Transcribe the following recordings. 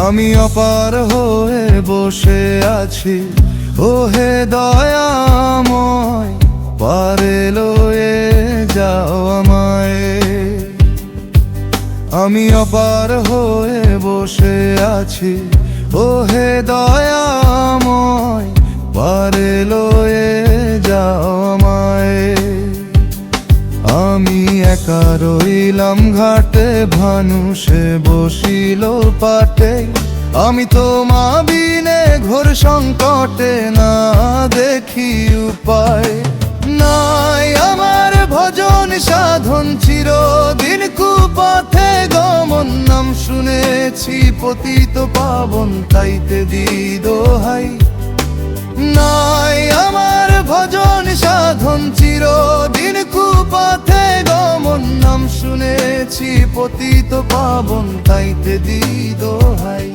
আমি অপার হয়ে বসে আছি, ও হে দয়াময়, পারে লয়ে যাও আমায়। আমি অপার হয়ে বসে আছি, ও হে দয়াময়, পারে লয়ে যাও আমায়। আমি একা রইলাম ঘাটে, ভানুষে বসিল পাটে, আমি তোমা বিনে ঘোর সংকটে, না দেখি উপায়। নাই আমার ভজন সাধন, চিরদিন কুপথে গমন, নাম শুনেছি পতিত পাবন, তাইতে দি দোহাই। নাই আমার ভজন সাধন, চিরদিন কুপথে গমন, নাম শুনেছি পতিত পাবন, তাইতে দি দোহাই।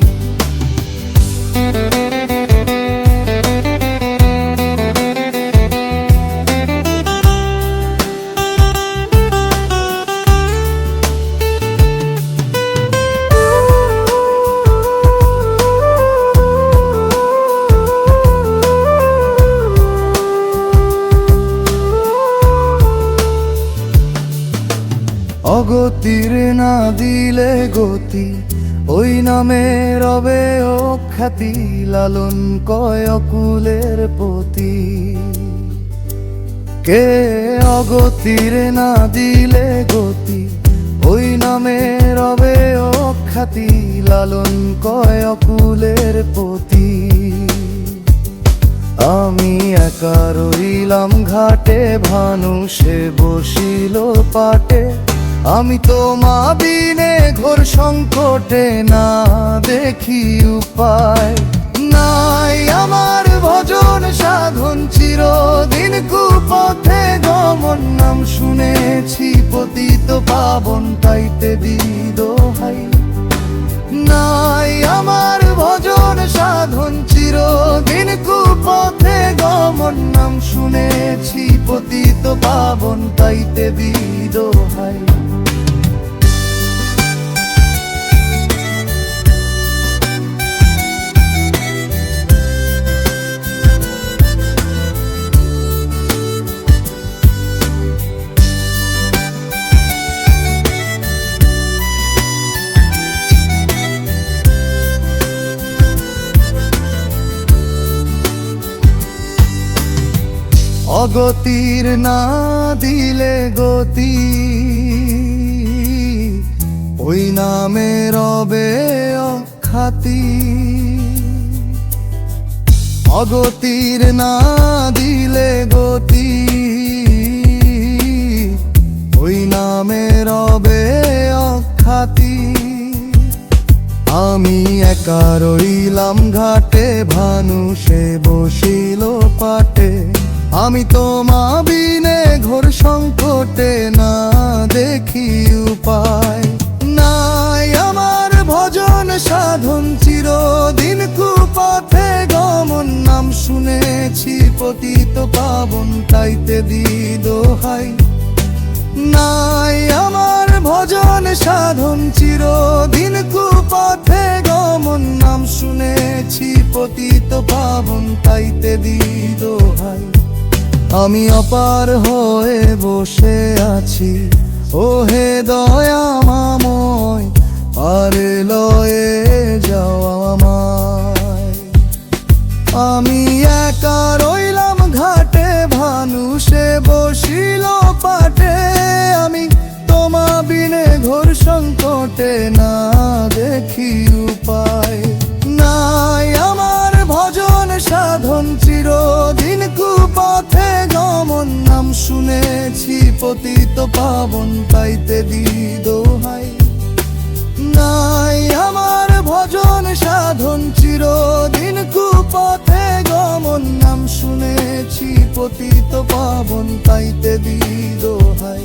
অগতির না দিলে গতি, ওই নামে রবে অখ্যাতি, লালন কয় অকুলের পতি। কে অগতির না দিলে গতি, ওই নামে রবে অখ্যাতি, লালন কয় অকুলের পতি। আমি একা রইলাম ঘাটে, ভানুষে বসিল পাটে, আমি তোমা বিনে ঘোর সংকটে, না দেখি উপায়। নাই আমার ভজন সাধন, চিরদিন কুপথে গমন, নাম শুনেছি পতিত পাবন, তাইতে দি দোহাই। নাই আমার ভজন সাধন, চিরদিন কুপথে গমন, নাম শুনেছি পতিত পাবন, তাইতে দি দোহাই। অগতির না দিলে গতি, ওই নামে রবে অখ্যাতি। অগতির না দিলে গতি, ওই নামে রবে অখ্যাতি। আমি একা রইলাম ঘাটে, ভানুষে বসিল পাটে, আমি তোমা বিনে ঘোর সংকটে, না দেখি উপায়। নাই আমার ভজন সাধন, চিরদিন কুপথে গমন, নাম শুনেছি পতিত পাবন, তাইতে দি দোহাই। নাই আমার ভজন সাধন, চিরদিন কুপথে গমন, নাম শুনেছি পতিত পাবন, তাইতে দি দোহাই। আমি অপার হয়ে বসে আছি, ও হে দয়াময়, পারে লয়ে যাও আমায়। আমি একা রইলাম ঘাটে, ভানুষে বসিল পাটে, আমি তোমা বিনে ঘোর সংকটে, না দেখি উপায়। নাই আমার ভজন সাধন, চিরদিন কুপথে গমন, নাম শুনেছি পতিত পাবন, তাইতে দি দোহাই। নাই আমার ভজন সাধন, চিরদিন কুপথে গমন, নাম শুনেছি পতিত পাবন, তাইতে দি দোহাই।